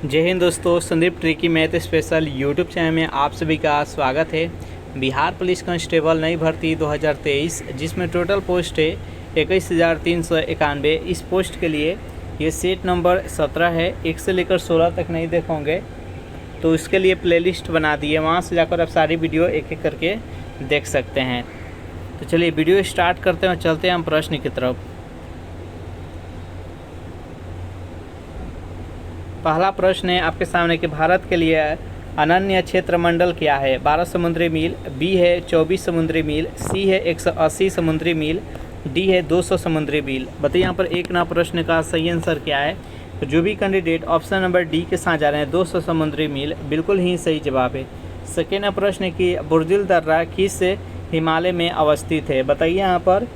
जय हिंद दोस्तों, Sandeep tricky math special YouTube channel में आप सभी का स्वागत है। बिहार पुलिस कांस्टेबल नई भर्ती 2023 जिसमें टोटल पोस्ट है 21,391। इस पोस्ट के लिए ये सीट नंबर 17 है। 1 से लेकर 16 तक नहीं देखोगे तो इसके लिए प्लेलिस्ट बना दी है, वहाँ से जाकर आप सारी वीडियो एक एक करके देख सकते हैं। तो चलिए वीडियो स्टार्ट करते हैं और चलते हैं हम प्रश्न की तरफ। पहला प्रश्न है आपके सामने कि भारत के लिए अनन्य क्षेत्र मंडल क्या है। 12 समुद्री मील, बी है 24 समुद्री मील, सी है 180 समुद्री मील, डी है 200 समुद्री मील। बताइए यहाँ पर एक ना प्रश्न का सही आंसर क्या है। तो जो भी कैंडिडेट ऑप्शन नंबर डी के साथ जा रहे हैं 200 समुद्री मील बिल्कुल ही सही जवाब है। सेकेंड प्रश्न है कि बुर्जिल दर्रा किस हिमालय में अवस्थित है। बताइए यहाँ पर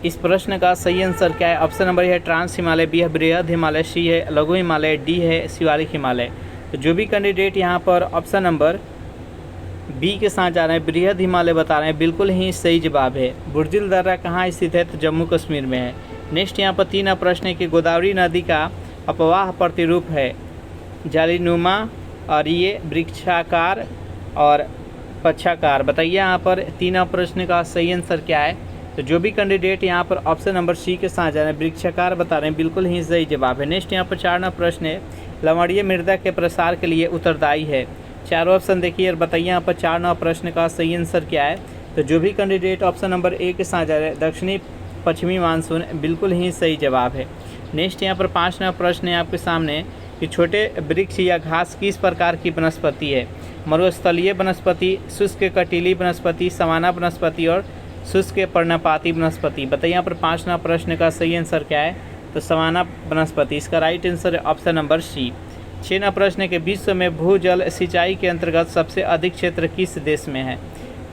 इस प्रश्न का सही आंसर क्या है। ऑप्शन नंबर है ट्रांस हिमालय, बी है बृहद हिमालय, सी है लघु हिमालय, डी है शिवालिक हिमालय। तो जो भी कैंडिडेट यहाँ पर ऑप्शन नंबर बी के साथ जा रहे हैं बृहद हिमालय बता रहे हैं बिल्कुल ही सही जवाब है। बुर्जिल दर्रा कहाँ स्थित है तो जम्मू कश्मीर में है। नेक्स्ट यहाँ पर तीन प्रश्न है कि गोदावरी नदी का अपवाह प्रतिरूप है जालीनुमा और ये वृक्षाकार और पक्षाकार। बताइए यहाँ पर तीन प्रश्न का सही आंसर क्या है। तो जो भी कैंडिडेट यहाँ पर ऑप्शन नंबर सी के साथ जा रहे हैं वृक्षाकार बता रहे हैं बिल्कुल ही सही जवाब है। नेक्स्ट यहाँ पर चार प्रश्न है लवणीय मृदा के प्रसार के लिए उत्तरदायी है। चारों ऑप्शन देखिए और बताइए यहाँ पर चार प्रश्न का सही आंसर क्या है। तो जो भी कैंडिडेट ऑप्शन नंबर ए के साथ जा रहे हैं दक्षिणी पश्चिमी मानसून बिल्कुल ही सही जवाब है। नेक्स्ट यहाँ पर पाँच प्रश्न है आपके सामने कि छोटे वृक्ष या घास किस प्रकार की वनस्पति है। मरुस्थलीय वनस्पति, शुष्क कटीली वनस्पति, सवाना वनस्पति और शुष्क पर्णपाती वनस्पति। बताइए यहाँ पर पाँच प्रश्न का सही आंसर क्या है। तो सवाना वनस्पति इसका राइट आंसर है ऑप्शन नंबर सी। छः प्रश्न के विश्व में भूजल सिंचाई के अंतर्गत सबसे अधिक क्षेत्र किस देश में है।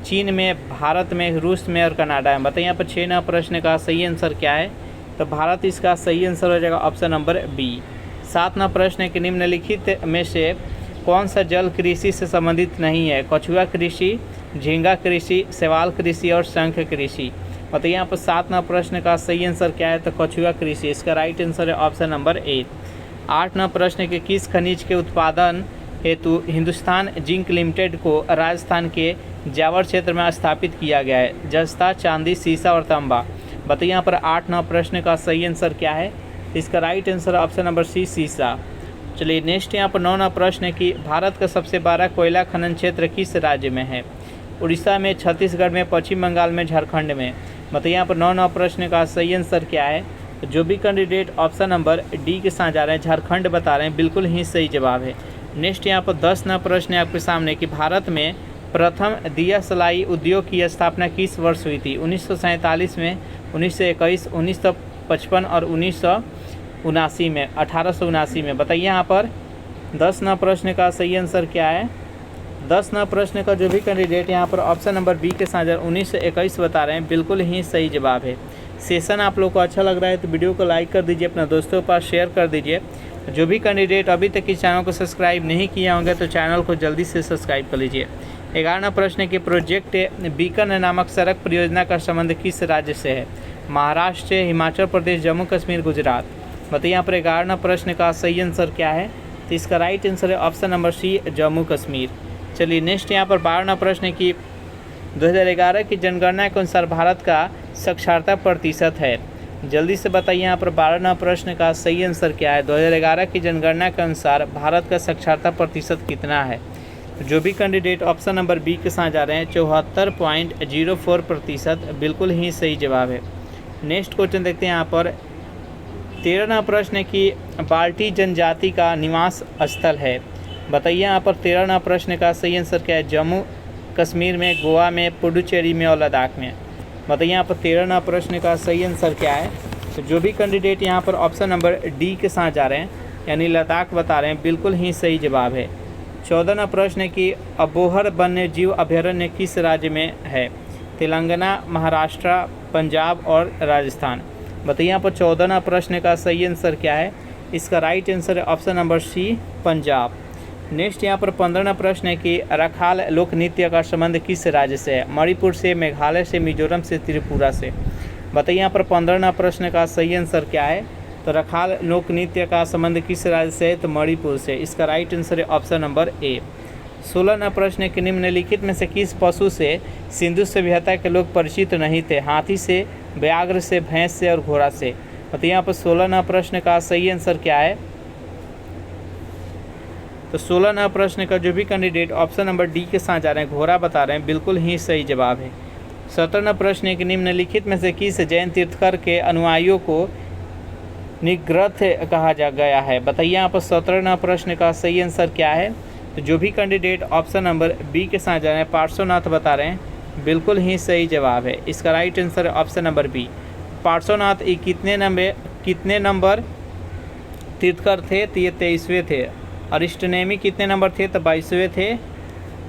चीन में, भारत में, रूस में और कनाडा में। बताइए यहाँ पर छः प्रश्न का सही आंसर क्या है। तो भारत इसका सही आंसर हो जाएगा ऑप्शन नंबर बी। सात प्रश्न के निम्नलिखित में से कौन सा जल कृषि से संबंधित नहीं है। कछुआ कृषि, झींगा कृषि, शैवाल कृषि और शंख कृषि। बताइए यहाँ पर सात प्रश्न का सही आंसर क्या है। तो कछुआ कृषि इसका राइट आंसर है ऑप्शन नंबर ए। आठ प्रश्न के किस खनिज के उत्पादन हेतु हिंदुस्तान जिंक लिमिटेड को राजस्थान के जावर क्षेत्र में स्थापित किया गया है। जस्ता, चांदी, सीसा और तांबा। बताइए यहाँ पर आठ प्रश्न का सही आंसर क्या है। इसका right answer option number C सीसा। चलिए नेक्स्ट यहाँ पर नौ प्रश्न है कि भारत का सबसे बड़ा कोयला खनन क्षेत्र किस राज्य में है। उड़ीसा में, छत्तीसगढ़ में, पश्चिम बंगाल में, झारखंड में। बताइए यहाँ पर नौ प्रश्न का सही आंसर क्या है। तो जो भी कैंडिडेट ऑप्शन नंबर डी के साथ जा रहे हैं झारखंड बता रहे हैं बिल्कुल ही सही जवाब है। नेक्स्ट यहाँ पर 10 प्रश्न है आपके सामने कि भारत में प्रथम दिया सलाई उद्योग की स्थापना किस वर्ष हुई थी। 1947 में, 1921, 1955 और 1979 में, 1879 में। बताइए यहाँ पर 10 प्रश्न का सही आंसर क्या है। 10 प्रश्न का जो भी कैंडिडेट यहाँ पर ऑप्शन नंबर बी के साथ 19 से 21 बता रहे हैं बिल्कुल ही सही जवाब है। सेशन आप लोग को अच्छा लग रहा है तो वीडियो को लाइक कर दीजिए, अपने दोस्तों के पास शेयर कर दीजिए। जो भी कैंडिडेट अभी तक इस चैनल को सब्सक्राइब नहीं किए होंगे तो चैनल को जल्दी से सब्सक्राइब कर लीजिए। 11 प्रश्न के प्रोजेक्ट बीकन नामक सड़क परियोजना का संबंध किस राज्य से है। महाराष्ट्र से, हिमाचल प्रदेश, जम्मू कश्मीर, गुजरात। बताइए यहाँ पर 11 प्रश्न का सही आंसर क्या है। तो इसका राइट आंसर है option number C Jammu Kashmir. चलिए नेक्स्ट यहाँ पर 12 प्रश्न है कि 2011 की जनगणना के अनुसार भारत का साक्षरता प्रतिशत है। जल्दी से बताइए यहाँ पर 12 प्रश्न का सही आंसर क्या है। 2011 की जनगणना के अनुसार भारत का साक्षरता प्रतिशत कितना है। जो भी कैंडिडेट ऑप्शन नंबर बी के साथ जा रहे हैं 74.04% बिल्कुल ही सही जवाब है। नेक्स्ट क्वेश्चन देखते हैं यहाँ पर 13 प्रश्न की बाल्टी जनजाति का निवास स्थल है। बताइए यहाँ पर 13 प्रश्न का सही आंसर क्या है। जम्मू कश्मीर में, गोवा में, पुडुचेरी में और लद्दाख में। बताइए यहाँ पर 13 प्रश्न का सही आंसर क्या है। तो जो भी कैंडिडेट यहाँ पर ऑप्शन नंबर डी के साथ जा रहे हैं यानी लद्दाख बता रहे हैं बिल्कुल ही सही जवाब है। 14 प्रश्न है कि अबोहर वन्य जीव अभयारण्य किस राज्य में है। तेलंगाना, महाराष्ट्र, पंजाब और राजस्थान। बताइए यहाँ पर 14 प्रश्न का सही आंसर क्या है। इसका राइट आंसर है option number C Punjab. Next यहाँ पर 15 प्रश्न है कि रखाल लोक नृत्य का संबंध किस राज्य से है। मणिपुर से, मेघालय से, मिजोरम से, त्रिपुरा से। बताइए यहाँ पर 15 प्रश्न का सही आंसर क्या है। तो रखाल लोक नृत्य का संबंध किस राज्य से है? तो मणिपुर से। इसका राइट आंसर है ऑप्शन नंबर ए। 16वां प्रश्न है कि निम्नलिखित में से किस पशु से सिंधु सभ्यता के लोग परिचित नहीं थे? हाथी से, व्याघ्र से, भैंस से और घोड़ा से। तो यहाँ पर 16वां प्रश्न का सही आंसर क्या है? तो 16वां प्रश्न का जो भी कैंडिडेट ऑप्शन नंबर डी के साथ जा रहे हैं, घोड़ा बता रहे हैं, बिल्कुल ही सही जवाब है। 17वां प्रश्न है कि निम्नलिखित में से किस जैन तीर्थकर के अनुयायियों को निग्रथ कहा जा गया है? बताइए यहाँ पर 17वां प्रश्न का सही आंसर क्या है? तो जो भी कैंडिडेट ऑप्शन नंबर बी के साथ जा रहे हैं, पार्श्वनाथ बता रहे हैं, बिल्कुल ही सही जवाब है। इसका राइट आंसर है ऑप्शन नंबर बी। पार्श्वनाथ कितने नंबर तीर्थकर थे? तो ये 23वें थे। अरिष्टनेमी कितने नंबर थे? तो 22वें थे।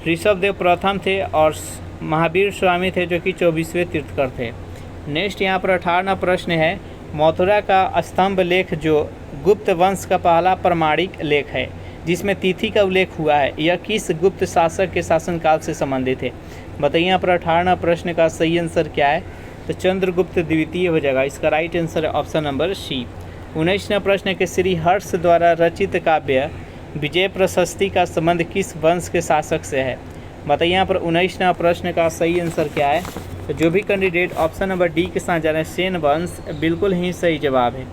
ऋषभदेव प्रथम थे और महावीर स्वामी थे जो कि 24वें तीर्थकर थे। नेक्स्ट यहाँ पर 18वां प्रश्न है, मथुरा का स्तंभ लेख जो गुप्त वंश का पहला प्रमाणिक लेख है जिसमें तिथि का उल्लेख हुआ है, यह किस गुप्त शासक के शासनकाल से संबंधित है? बताइए यहाँ पर 18वां प्रश्न का सही आंसर क्या है? तो चंद्रगुप्त द्वितीय हो जाएगा। इसका राइट आंसर है ऑप्शन नंबर सी। 19वां प्रश्न है कि श्री हर्ष द्वारा रचित काव्य विजय प्रशस्ति का संबंध किस वंश के शासक से है? बताइए यहाँ पर 19वां प्रश्न का सही आंसर क्या है? तो जो भी कैंडिडेट ऑप्शन नंबर डी के साथ जा रहे हैं, सेन वंश, बिल्कुल ही सही जवाब है।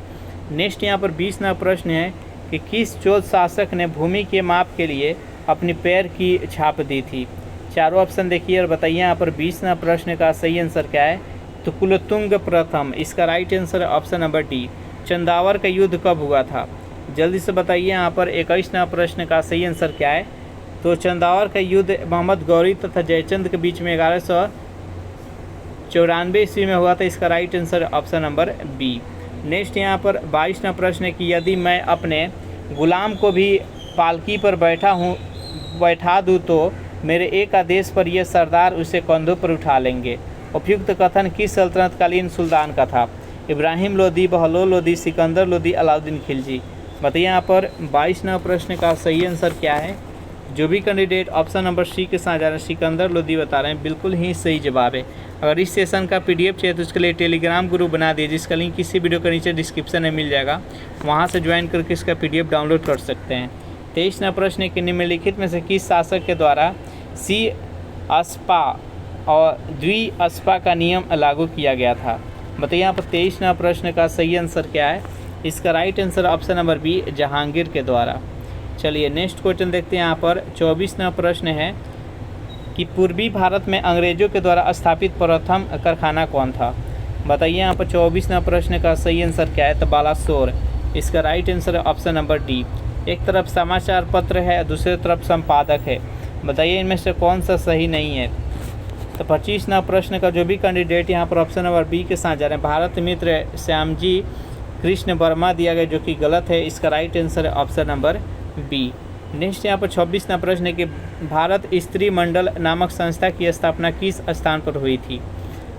नेक्स्ट यहाँ पर 20वां प्रश्न है कि किस चोल शासक ने भूमि के माप के लिए अपनी पैर की छाप दी थी? चारों ऑप्शन देखिए और बताइए यहाँ पर 20वां प्रश्न का सही आंसर क्या है? तो कुलोत्तुंग प्रथम। इसका राइट आंसर है ऑप्शन नंबर डी। चंदावर का युद्ध कब हुआ था? जल्दी से बताइए यहाँ पर 21वां प्रश्न का सही आंसर क्या है? तो चंदावर का युद्ध मोहम्मद गौरी तथा जयचंद के बीच में 1194 ईस्वी में हुआ था। इसका right answer option number B. Next यहाँ पर 22वां प्रश्न है कि यदि मैं अपने गुलाम को भी पालकी पर बैठा दूँ तो मेरे एक आदेश पर यह सरदार उसे कंधों पर उठा लेंगे। उपयुक्त कथन किस सल्तनतकालीन सुल्तान का था? इब्राहिम लोदी, बहलोल लोदी, सिकंदर लोदी, अलाउद्दीन खिलजी। बताइए यहाँ पर 22वां प्रश्न का सही आंसर क्या है? जो भी कैंडिडेट ऑप्शन नंबर सी के साथ जा रहे हैं, सिकंदर लोदी बता रहे हैं, बिल्कुल ही सही जवाब है। अगर इस सेशन का पीडीएफ चाहिए तो उसके लिए टेलीग्राम ग्रुप बना दिए जिसका लिंक किसी वीडियो के नीचे डिस्क्रिप्शन में मिल जाएगा, वहाँ से ज्वाइन करके इसका पीडीएफ डाउनलोड कर सकते हैं। 23वां प्रश्न है कि निम्नलिखित में से किस शासक के द्वारा सी अस्पा और द्वि अस्पा का नियम लागू किया गया था? बताइए यहाँ पर 23वां प्रश्न का सही आंसर क्या है? इसका right answer option number B, Jahangir के द्वारा। चलिए नेक्स्ट क्वेश्चन देखते हैं। यहाँ पर 24वां प्रश्न है कि पूर्वी भारत में अंग्रेजों के द्वारा स्थापित प्रथम कारखाना कौन था? बताइए यहाँ पर 24वां प्रश्न का सही आंसर क्या है? तो बालासोर। इसका राइट आंसर है ऑप्शन नंबर डी। एक तरफ समाचार पत्र है, दूसरी तरफ संपादक है, बताइए इनमें से कौन सा सही नहीं है? तो 25वां प्रश्न का जो भी कैंडिडेट यहाँ पर ऑप्शन नंबर बी के साथ जा रहे हैं, भारत मित्र श्यामजी कृष्ण वर्मा दिया गया, जो कि गलत है। इसका राइट आंसर है ऑप्शन नंबर बी। नेक्स्ट यहाँ पर 26वां प्रश्न है कि भारत स्त्री मंडल नामक संस्था की स्थापना किस स्थान पर हुई थी?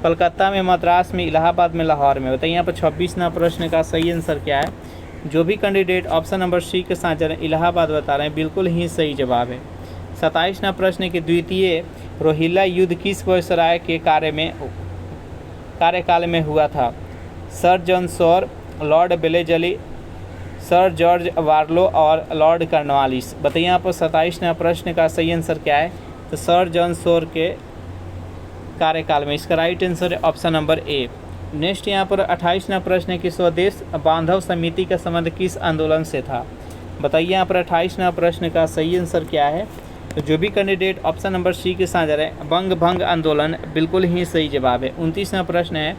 कलकत्ता में, मद्रास में, इलाहाबाद में, लाहौर में। बताइए यहाँ पर 26वां प्रश्न का सही आंसर क्या है? जो भी कैंडिडेट ऑप्शन नंबर सी के साथ जा रहे हैं, इलाहाबाद बता रहे हैं, बिल्कुल ही सही जवाब है। 27वां प्रश्न है कि द्वितीय रोहिल्ला युद्ध किस वायसराय के कार्यकाल में हुआ था? Sir John Shore, lord Wellesley, sir George Barlow और लॉर्ड कॉर्नवालिस। बताइए यहाँ पर 27वां प्रश्न का सही आंसर क्या है? तो सर जॉन सॉर के कार्यकाल में। इसका राइट आंसर है ऑप्शन नंबर ए। नेक्स्ट यहाँ पर 28वां प्रश्न है कि स्वदेश बांधव समिति का संबंध किस आंदोलन से था? बताइए यहाँ पर 28वां प्रश्न का सही आंसर क्या है? तो जो भी कैंडिडेट ऑप्शन नंबर सी के साथ जा रहे हैं, बंग भंग आंदोलन, बिल्कुल ही सही जवाब है। 29वां प्रश्न है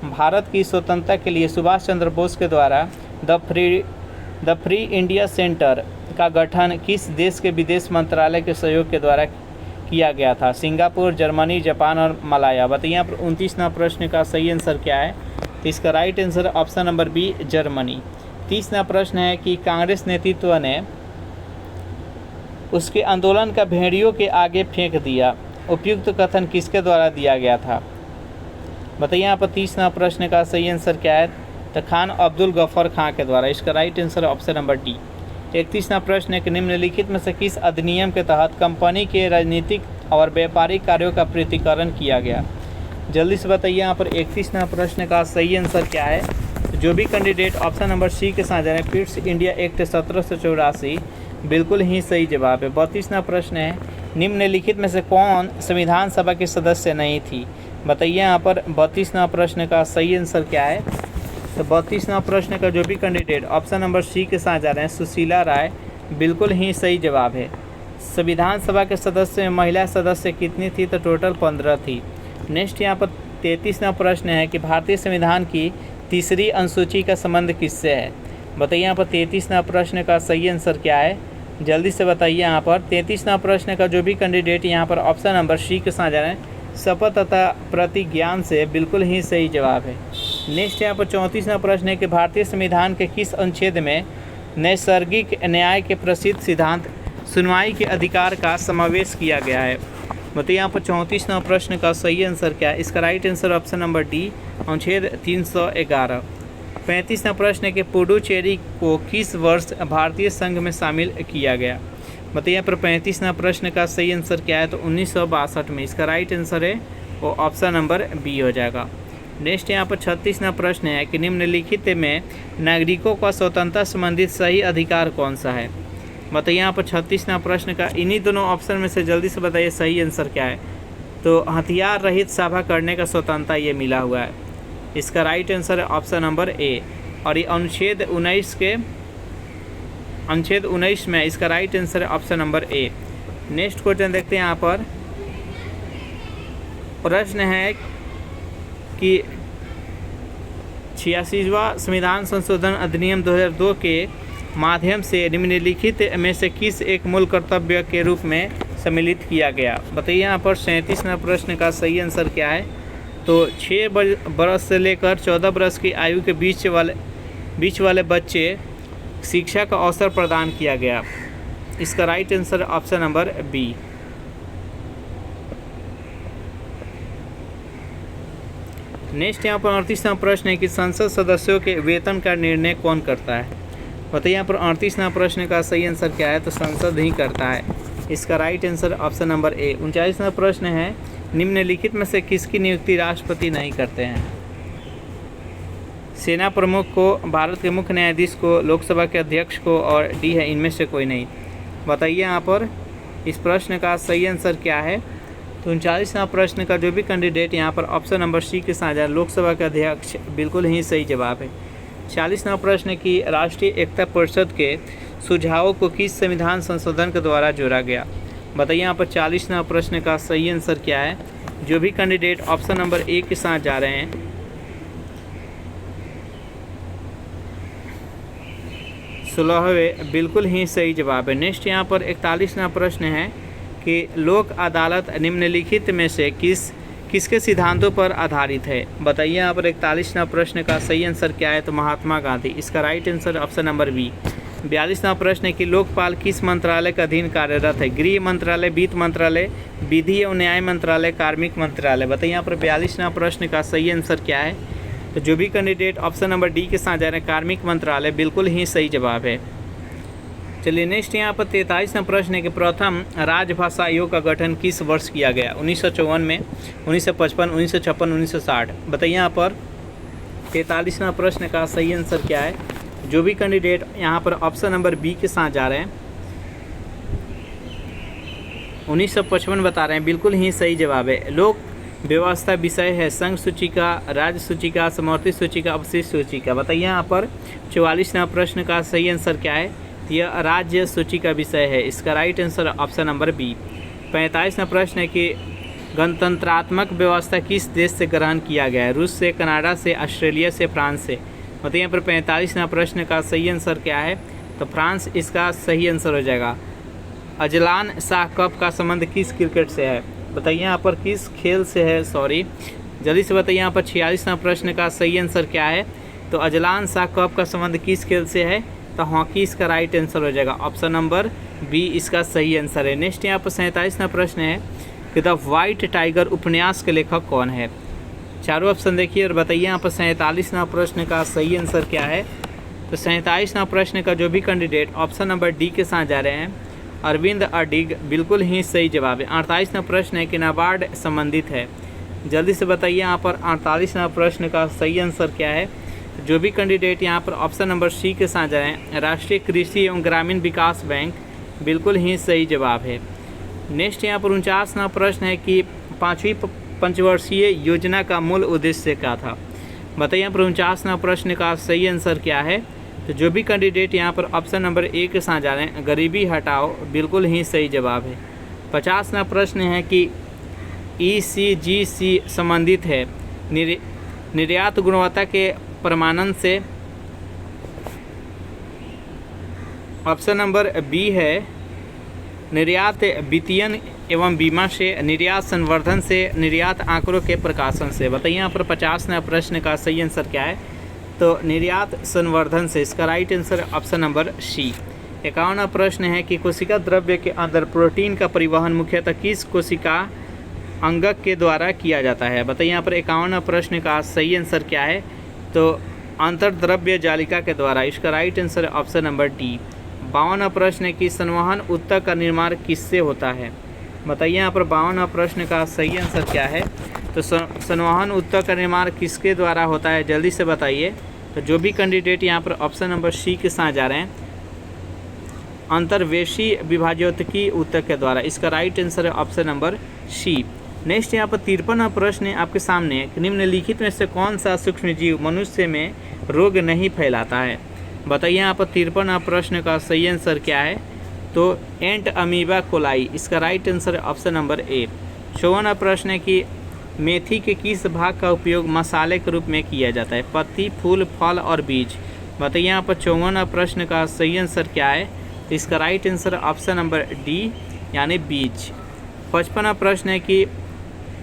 भारत की स्वतंत्रता के लिए सुभाष चंद्र बोस के द्वारा द फ्री इंडिया सेंटर का गठन किस देश के विदेश मंत्रालय के सहयोग के द्वारा किया गया था? सिंगापुर, जर्मनी, जापान और मलाया। बताइए यहाँ पर 29वां प्रश्न का सही आंसर क्या है? तो इसका right answer option number B, Germany. 30वां प्रश्न है कि कांग्रेस नेतृत्व ने उसके आंदोलन का भेड़ियों के आगे फेंक दिया, उपयुक्त कथन किसके द्वारा दिया गया था? बताइए यहाँ पर 30वां प्रश्न का सही आंसर क्या है? तो खान अब्दुल गफर खां के द्वारा। इसका right answer option number D. 31वां प्रश्न है कि निम्नलिखित में से किस अधिनियम के तहत कंपनी के राजनीतिक और व्यापारिक कार्यों का पृथक्करण किया गया? जल्दी से बताइए यहाँ पर 31वां प्रश्न का सही आंसर क्या है? जो भी कैंडिडेट ऑप्शन नंबर सी के साथ जा रहे हैं, पिट्स इंडिया एक्ट 1784 बिल्कुल ही सही जवाब है। 32वां प्रश्न है, निम्नलिखित में से कौन संविधान सभा के सदस्य नहीं थी? बताइए यहाँ पर 32वां प्रश्न का सही आंसर क्या है। तो 32वां प्रश्न का जो भी कैंडिडेट ऑप्शन नंबर सी के साथ जा रहे हैं, सुशीला राय बिल्कुल ही सही जवाब है। संविधान सभा के सदस्य में महिला सदस्य कितनी थी? तो टोटल 15 थी। नेक्स्ट यहाँ पर 33वां प्रश्न है कि भारतीय संविधान की तीसरी अनुसूची का संबंध किससे है? बताइए यहाँ पर 33वां प्रश्न का सही आंसर क्या है, जल्दी से बताइए। यहाँ पर 33वां प्रश्न का जो भी कैंडिडेट यहाँ पर ऑप्शन नंबर सी के साथ जा रहे हैं, शपथ तथा प्रतिज्ञान से बिल्कुल ही सही जवाब है। नेक्स्ट यहाँ पर 34वां प्रश्न है कि भारतीय संविधान के किस अनुच्छेद में नैसर्गिक न्याय के प्रसिद्ध सिद्धांत सुनवाई के अधिकार का समावेश किया गया है? बताइए यहाँ पर 34वां प्रश्न का सही आंसर क्या है? इसका right answer option number D, अनुच्छेद 311। 35वां प्रश्न है कि पुडुचेरी को किस वर्ष भारतीय संघ में शामिल किया गया? बताइए यहाँ पर 35वां प्रश्न का सही आंसर क्या है? तो 1962 में। इसका राइट आंसर है वो ऑप्शन नंबर बी हो जाएगा। नेक्स्ट यहाँ पर 36वां प्रश्न है कि निम्नलिखित में नागरिकों का स्वतंत्रता संबंधित सही अधिकार कौन सा है? बताइए यहाँ पर 36वां प्रश्न का इन्हीं दोनों ऑप्शन में से जल्दी से बताइए सही आंसर क्या है। तो हथियार रहित सभा करने का स्वतंत्रता ये मिला हुआ है। इसका राइट आंसर है ऑप्शन नंबर ए। और ये अनुच्छेद 19 में इसका राइट आंसर है ऑप्शन नंबर ए। नेक्स्ट क्वेश्चन देखते हैं। यहाँ पर प्रश्न है कि 86वां संविधान संशोधन अधिनियम 2002 के माध्यम से निम्नलिखित में से किस एक मूल कर्तव्य के रूप में सम्मिलित किया गया? बताइए यहाँ पर 37वां प्रश्न का सही आंसर क्या है? तो 6 बरस से लेकर 14 बरस की आयु के बीच वाले बच्चे शिक्षा का अवसर प्रदान किया गया। इसका right answer option number B. Next यहाँ पर 38वां प्रश्न है कि संसद सदस्यों के वेतन का निर्णय कौन करता है? बताइए यहाँ पर 38वां प्रश्न का सही आंसर क्या है? तो संसद ही करता है। इसका right answer option number A. 39वां प्रश्न है, निम्नलिखित में से किसकी नियुक्ति राष्ट्रपति नहीं करते हैं? सेना प्रमुख को, भारत के मुख्य न्यायाधीश को, लोकसभा के अध्यक्ष को, और डी है इनमें से कोई नहीं। बताइए यहाँ पर इस प्रश्न का सही आंसर क्या है? तो 39वां प्रश्न का जो भी कैंडिडेट यहाँ पर ऑप्शन नंबर सी के साथ है, लोकसभा के अध्यक्ष बिल्कुल ही सही जवाब है। 40वां प्रश्न की राष्ट्रीय एकता परिषद के सुझावों को किस संविधान संशोधन के द्वारा जोड़ा गया? बताइए यहाँ पर 40वां प्रश्न का सही आंसर क्या है? जो भी कैंडिडेट ऑप्शन नंबर ए के साथ जा रहे हैं, 16वें बिल्कुल ही सही जवाब है। नेक्स्ट यहाँ पर 41वां प्रश्न है कि लोक अदालत निम्नलिखित में से किसके सिद्धांतों पर आधारित है? बताइए यहाँ पर 41वां प्रश्न का सही आंसर क्या है? तो महात्मा गांधी। इसका right answer option number B. 42वां प्रश्न है कि लोकपाल किस मंत्रालय के अधीन कार्यरत है? गृह मंत्रालय, वित्त मंत्रालय, विधि एवं न्याय मंत्रालय, कार्मिक मंत्रालय। बताइए यहाँ पर 42वां प्रश्न का सही आंसर क्या है? तो जो भी कैंडिडेट ऑप्शन नंबर डी के साथ जा रहे हैं, कार्मिक मंत्रालय बिल्कुल ही सही जवाब है। चलिए नेक्स्ट यहाँ पर 43वां प्रश्न है कि प्रथम राजभाषा आयोग का गठन किस वर्ष किया गया? 1954 में, 1955, 1956, 1960। बताइए यहाँ पर 43वां प्रश्न का सही आंसर क्या है? जो भी कैंडिडेट यहाँ पर ऑप्शन नंबर बी के साथ जा रहे हैं, 1955 बता रहे हैं, बिल्कुल ही सही जवाब है। लोक व्यवस्था विषय है संघ सूचिका, राज्य सूचिका, समवर्ती सूचिका, अवशिष्ट सूचिका। बताइए यहाँ पर 44वां प्रश्न का सही आंसर क्या है? यह राज्य सूची का विषय है। इसका right answer option number B. 45वां प्रश्न है कि गणतंत्रात्मक व्यवस्था किस देश से ग्रहण किया गया है? रूस से, कनाडा से, ऑस्ट्रेलिया से, फ्रांस से। बताइए यहाँ पर 45वां प्रश्न का सही आंसर क्या है? तो फ्रांस इसका सही आंसर हो जाएगा। अजलान शाह कप का संबंध किस क्रिकेट से है? बताइए यहाँ पर किस खेल से है? सॉरी, जल्दी से बताइए यहाँ पर 46वां प्रश्न का सही आंसर क्या है? तो अजलान शाह कप का संबंध किस खेल से है? तो हॉकी इसका राइट आंसर हो जाएगा। ऑप्शन नंबर बी इसका सही आंसर है। नेक्स्ट यहाँ पर 47वां प्रश्न है कि द वाइट टाइगर उपन्यास के लेखक कौन है? चारों ऑप्शन देखिए और बताइए यहाँ पर 47वां प्रश्न का सही आंसर क्या है? तो 47वां प्रश्न का जो भी कैंडिडेट ऑप्शन नंबर डी के साथ जा रहे हैं, अरविंद अडिग बिल्कुल ही सही जवाब है। 48वां प्रश्न है कि नाबार्ड संबंधित है। जल्दी से बताइए यहाँ पर 48वां प्रश्न का सही आंसर क्या है? तो जो भी कैंडिडेट यहाँ पर ऑप्शन नंबर सी के साथ जा रहे हैं, राष्ट्रीय कृषि एवं ग्रामीण विकास बैंक, बिल्कुल ही सही जवाब है। नेक्स्ट यहाँ पर 49वां प्रश्न है कि 5वीं पंचवर्षीय योजना का मूल उद्देश्य क्या था। बताइए यहाँ पर 49वां प्रश्न का सही आंसर क्या है। तो जो भी कैंडिडेट यहाँ पर ऑप्शन नंबर ए के साथ जा रहे हैं, गरीबी हटाओ, बिल्कुल ही सही जवाब है। 50वां प्रश्न है कि ECGC संबंधित है निर्यात गुणवत्ता के प्रमाणन से। ऑप्शन नंबर बी है निर्यात वित्तीयन एवं बीमा से, निर्यात संवर्धन से, निर्यात आंकड़ों के प्रकाशन से। बताइए यहाँ पर 50वां प्रश्न का सही आंसर क्या है। तो निर्यात संवर्धन से, इसका right answer option number C. 51वां प्रश्न है कि कोशिका द्रव्य के अंदर प्रोटीन का परिवहन मुख्यतः किस कोशिका अंगक के द्वारा किया जाता है। बताइए यहाँ पर 51वां प्रश्न का सही आंसर क्या है। तो अंतर्द्रव्य जालिका के द्वारा, इसका right answer option number D. 52वां प्रश्न है कि संवहन ऊतक का निर्माण किससे होता है। बताइए यहाँ पर 52वां प्रश्न का सही आंसर क्या है। तो संवहन ऊतक का निर्माण किसके द्वारा होता है, जल्दी से बताइए। तो जो भी कैंडिडेट यहाँ पर ऑप्शन नंबर सी के साथ जा रहे हैं, अंतर्वेशी विभाज्योतकी ऊतक के द्वारा, इसका राइट आंसर है ऑप्शन नंबर सी। नेक्स्ट यहाँ पर 53वां प्रश्न आपके सामने, निम्नलिखित में से कौन सा सूक्ष्मजीव मनुष्य में रोग नहीं फैलाता है। बताइए यहाँ पर 53वां प्रश्न का सही आंसर क्या है। तो एंट अमीबा कोलाई, इसका राइट आंसर है ऑप्शन नंबर ए। 54वां प्रश्न है कि मेथी के किस भाग का उपयोग मसाले के रूप में किया जाता है, पत्ती, फूल, फल और बीज। बताइए यहाँ पर 54वां प्रश्न का सही आंसर क्या है। तो इसका right answer option number D यानी बीज। 55वां प्रश्न है कि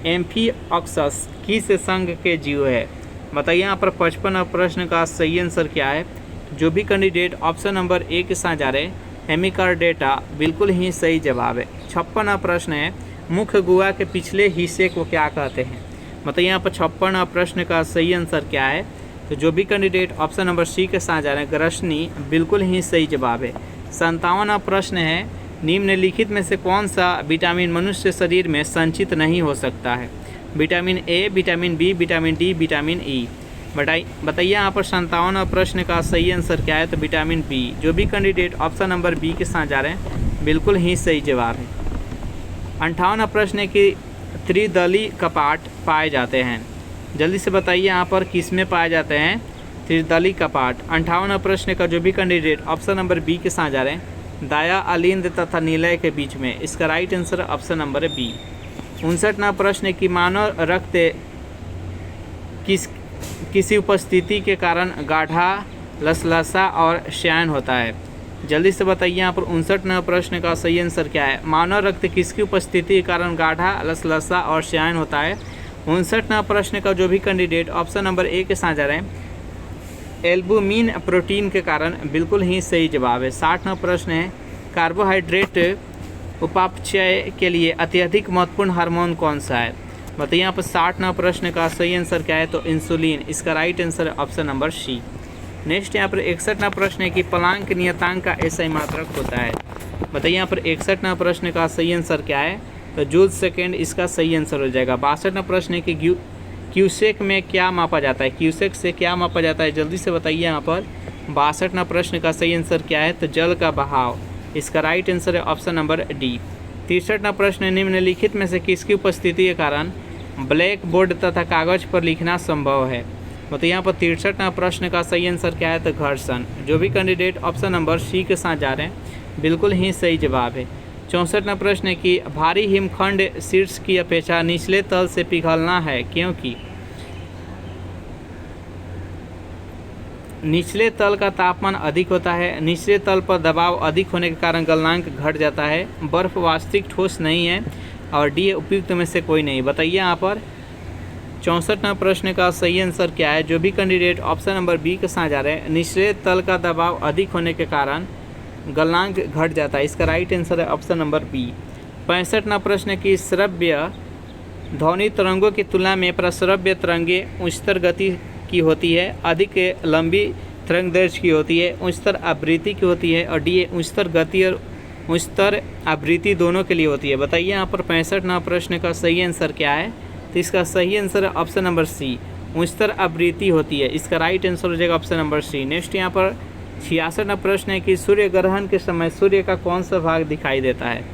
एम्फीऑक्सस किस संघ के जीव है। बताइए यहाँ पर 55वां प्रश्न का सही आंसर क्या है। जो भी कैंडिडेट ऑप्शन नंबर ए के साथ जा रहे हैं, हेमिकार्डेटा, बिल्कुल ही सही जवाब है। 56वां प्रश्न है मुख्य गुहा के पिछले हिस्से को क्या कहते हैं। बताइए यहाँ पर 56वां प्रश्न का सही आंसर क्या है। तो जो भी कैंडिडेट ऑप्शन नंबर सी के साथ जा रहे हैं, ग्रसनी, बिल्कुल ही सही जवाब है। 57वां प्रश्न है निम्नलिखित में से कौन सा विटामिन मनुष्य शरीर में संचित नहीं हो सकता है। Vitamin A, vitamin B, vitamin D, vitamin E. बताइए यहाँ पर 57वां प्रश्न का सही आंसर क्या है। तो विटामिन बी। जो भी कैंडिडेट ऑप्शन नंबर बी के साथ जा रहे हैं, बिल्कुल ही सही जवाब है। 58वां प्रश्न है कि त्रिदली कपाट पाए जाते हैं। जल्दी से बताइए यहाँ पर किस में पाए जाते हैं त्रिदली कपाट। 58वां प्रश्न का जो भी कैंडिडेट ऑप्शन नंबर बी के साथ जा रहे हैं, दाया, अलिंद तथा निलय के बीच में, इसका right answer option number B. 59वां प्रश्न है कि मानव रक्त किसी उपस्थिति के कारण गाढ़ा, लसलसा और श्यान होता है। जल्दी से बताइए यहाँ पर 59वां प्रश्न का सही आंसर क्या है। मानव रक्त किसकी उपस्थिति के कारण गाढ़ा, लसलसा और श्यान होता है। 59वां प्रश्न का जो भी कैंडिडेट ऑप्शन नंबर ए के साथ जा रहे हैं, एल्बुमिन प्रोटीन के कारण, बिल्कुल ही सही जवाब है। 60वां प्रश्न है कार्बोहाइड्रेट उपापचय के लिए अत्यधिक महत्वपूर्ण हार्मोन कौन सा है। बताइए यहाँ पर 60वां प्रश्न का सही आंसर क्या है। तो इंसुलिन, इसका राइट आंसर है ऑप्शन नंबर सी। नेक्स्ट यहाँ पर 61वां प्रश्न है कि प्लांक नियतांक का ऐसा मात्रक होता है। बताइए यहाँ पर 61वां प्रश्न का सही आंसर क्या है। तो जूल सेकेंड, इसका सही आंसर हो जाएगा। 62वां प्रश्न है कि क्यूसेक में क्या मापा जाता है, क्यूसेक से क्या मापा जाता है, जल्दी से बताइए यहाँ पर। 62वां प्रश्न का सही आंसर क्या है। तो जल का बहाव, इसका राइट आंसर है ऑप्शन नंबर डी। 63वां प्रश्न, निम्नलिखित में से किसकी उपस्थिति के कारण ब्लैक बोर्ड तथा कागज पर लिखना संभव है। तो यहाँ पर 63वां प्रश्न का सही आंसर क्या है। तो घर्षण। जो भी कैंडिडेट ऑप्शन नंबर सी के साथ जा रहे हैं, बिल्कुल ही सही जवाब है। 64वां प्रश्न है कि भारी हिमखंड शीर्ष की अपेक्षा निचले तल से पिघलना है क्योंकि निचले तल का तापमान अधिक होता है, निचले तल पर दबाव अधिक होने के कारण गलनांक घट जाता है, बर्फ वास्तविक ठोस नहीं है और डी उपयुक्त में से कोई नहीं। बताइए यहाँ पर 64वां प्रश्न का सही आंसर क्या है। जो भी कैंडिडेट ऑप्शन नंबर बी के साथ जा रहे हैं, निचले तल का दबाव अधिक होने के कारण गलनांक घट जाता है, इसका राइट आंसर है ऑप्शन नंबर बी। 65वां प्रश्न की श्रव्य ध्वनि तरंगों की तुलना में प्रश्रव्य तरंगें उच्चतर गति की होती है, अधिक लंबी तरंग दैर्घ्य की होती है, उच्चतर आवृत्ति की होती है, और डी उच्चतर गति और उच्चतर आवृत्ति दोनों के लिए होती है। बताइए यहाँ पर 65वां प्रश्न का सही आंसर क्या है। तो इसका सही आंसर है ऑप्शन नंबर सी, उच्चतर आवृत्ति होती है। इसका राइट आंसर हो जाएगा ऑप्शन नंबर सी। नेक्स्ट यहाँ पर 66वां प्रश्न है कि सूर्य ग्रहण के समय सूर्य का कौन सा भाग दिखाई देता है।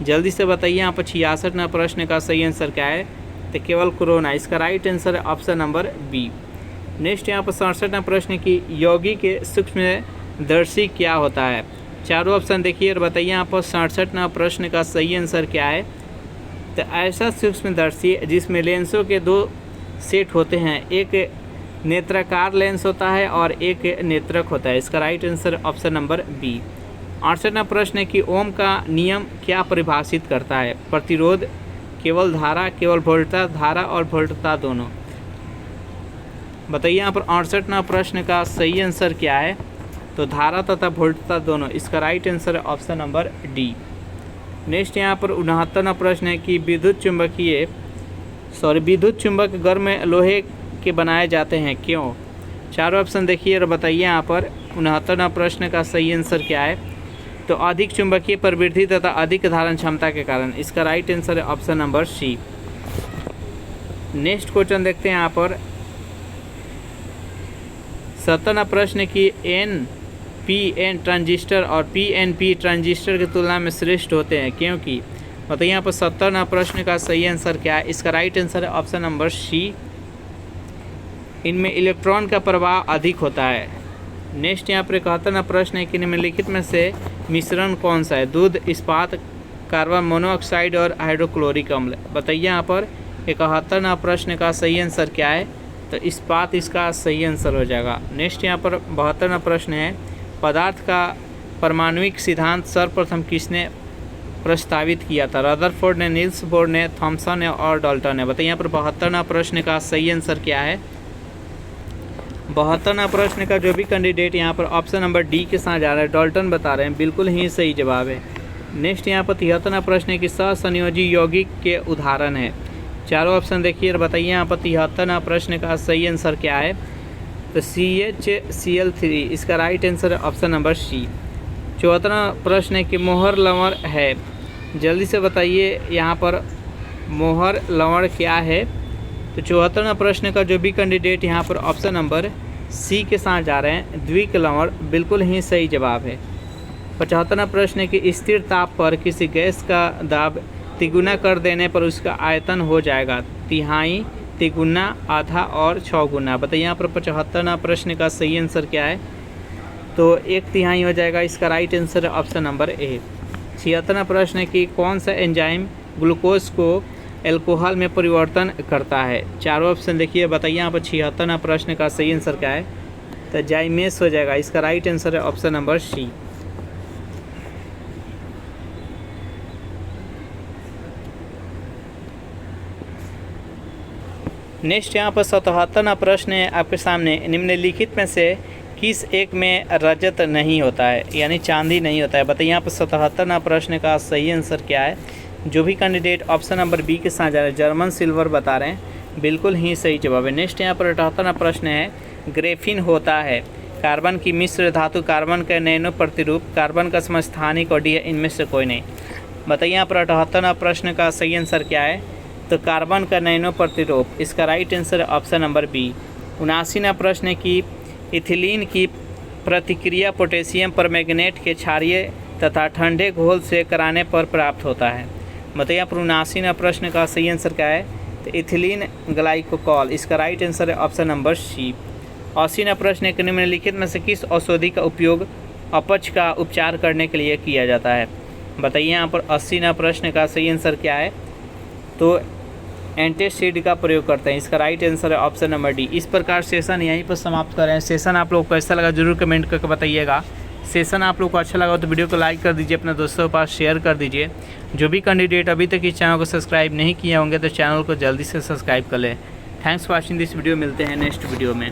जल्दी से बताइए यहाँ पर 66वां प्रश्न का सही आंसर क्या है। तो केवल कोरोना। इसका राइट आंसर है ऑप्शन नंबर बी। नेक्स्ट यहाँ पर 67वां प्रश्न की यौगिक के सूक्ष्मदर्शी क्या होता है। चारों ऑप्शन देखिए और बताइए यहाँ पर 67वां प्रश्न का सही आंसर क्या है। तो ऐसा सूक्ष्मदर्शी जिसमें लेंसों के 2 सेट होते हैं, एक नेत्राकार लेंस होता है और एक नेत्रक होता है। इसका right answer option number B. 68वां प्रश्न है कि ओम का नियम क्या परिभाषित करता है। प्रतिरोध, केवल धारा, केवल वोल्टता धारा और वोल्टता दोनों। बताइए यहाँ पर 68वां प्रश्न का सही आंसर क्या है। तो धारा तथा वोल्टता दोनों। इसका राइट आंसर है ऑप्शन नंबर डी। नेक्स्ट यहाँ पर 69वां प्रश्न है कि विद्युत चुंबक गर्म लोहे के बनाए जाते हैं, क्यों। चारों ऑप्शन देखिए और बताइए यहाँ पर 69वां प्रश्न का सही आंसर क्या है। तो अधिक चुंबकीय प्रवृत्ति तथा अधिक धारण क्षमता के कारण। इसका राइट आंसर है option number C. Next question देखते हैं यहाँ पर 70वां प्रश्न की NPN ट्रांजिस्टर और PNP ट्रांजिस्टर की तुलना में श्रेष्ठ होते हैं, क्योंकि। बताइए यहाँ पर 70वां प्रश्न का सही आंसर क्या है। इसका राइट आंसर है ऑप्शन नंबर सी। इनमें इलेक्ट्रॉन का प्रवाह अधिक होता है। नेक्स्ट यहाँ पर 71वां प्रश्न है कि निम्नलिखित में से मिश्रण कौन सा है। दूध, इस्पात, कार्बन मोनोऑक्साइड और हाइड्रोक्लोरिक अम्ल। बताइए यहाँ पर 71वां प्रश्न का सही आंसर क्या है। तो इस्पात इसका सही आंसर हो जाएगा। नेक्स्ट यहाँ पर 72वां प्रश्न है पदार्थ का परमाणुविक सिद्धांत सर्वप्रथम किसने प्रस्तावित किया था। रदरफोर्ड ने, नील्स बोर ने, थॉमसन ने और डाल्टन ने। बताइए यहाँ पर 72वां प्रश्न का सही आंसर क्या है। 72वां प्रश्न का जो भी कैंडिडेट यहाँ पर ऑप्शन नंबर डी के साथ जा रहा है, डाल्टन बता रहे हैं, बिल्कुल ही सही जवाब है। नेक्स्ट यहाँ पर 73वां प्रश्न है कि सहसंयोजी यौगिक के उदाहरण है। चारों ऑप्शन देखिए और बताइए यहाँ पर 73वां प्रश्न का सही आंसर क्या है। तो CHCl3। इसका राइट आंसर है ऑप्शन नंबर सी। 74वां प्रश्न है कि मोहर लवण है। जल्दी से बताइए यहाँ पर मोहर लवण क्या है। तो 74वां प्रश्न का जो भी कैंडिडेट यहाँ पर ऑप्शन नंबर सी के साथ जा रहे हैं, द्विक लवण, बिल्कुल ही सही जवाब है। 75वां प्रश्न है कि स्थिर ताप पर किसी गैस का दाब तिगुना कर देने पर उसका आयतन हो जाएगा तिहाई, तिगुना, आधा और 6 गुना। बताइए यहाँ पर 75वां प्रश्न का सही आंसर क्या है। तो 1/3 हो जाएगा। इसका राइट आंसर है ऑप्शन नंबर ए। 76वां प्रश्न है कि कौन सा एंजाइम ग्लूकोज को एल्कोहल में परिवर्तन करता है। चारों ऑप्शन देखिए, बताइए यहाँ पर 76वां प्रश्न का सही आंसर क्या है। तो जाइमेस हो जाएगा। इसका राइट आंसर है ऑप्शन नंबर सी। नेक्स्ट यहाँ पर 77वां प्रश्न है आपके सामने, निम्नलिखित में से किस एक में रजत नहीं होता है, यानी चांदी नहीं होता है। बताइए यहाँ पर 77वां प्रश्न का सही आंसर क्या है। जो भी कैंडिडेट ऑप्शन नंबर बी के साथ जा रहे हैं, जर्मन सिल्वर बता रहे हैं, बिल्कुल ही सही जवाब है। नेक्स्ट यहाँ पर 78वां प्रश्न है, ग्रेफिन होता है कार्बन की मिश्र धातु, कार्बन का नैनो प्रतिरूप, कार्बन का समस्थानिक और डी है, इनमें से कोई नहीं। बताइए यहाँ पर 78वां प्रश्न का सही आंसर क्या है। तो कार्बन का नैनो प्रतिरूप। इसका राइट आंसर है ऑप्शन नंबर बी। 79वां प्रश्न है कि इथिलीन की प्रतिक्रिया पोटेशियम परमैंगनेट के क्षारीय तथा ठंडे घोल से कराने पर प्राप्त होता है। बताइए यहाँ पर 79वां प्रश्न का सही आंसर क्या है। तो इथिलीन ग्लाइकोल। इसका राइट आंसर है ऑप्शन नंबर सी। 80वां प्रश्न है कि निम्नलिखित में से किस औषधि का उपयोग अपच का उपचार करने के लिए किया जाता है। बताइए यहाँ पर 80वां प्रश्न का सही आंसर क्या है। तो एंटासिड का प्रयोग करते हैं। इसका राइट आंसर है ऑप्शन नंबर डी। इस प्रकार सेशन यहीं पर समाप्त कर रहे हैं। सेशन आप लोग को कैसा लगा जरूर कमेंट करके बताइएगा। सेशन आप लोग को अच्छा लगा तो वीडियो को लाइक कर दीजिए, अपने दोस्तों के पास शेयर कर दीजिए। जो भी कैंडिडेट अभी तक इस चैनल को सब्सक्राइब नहीं किए होंगे तो चैनल को जल्दी से सब्सक्राइब कर लें। Thanks for watching this video. मिलते हैं नेक्स्ट वीडियो में।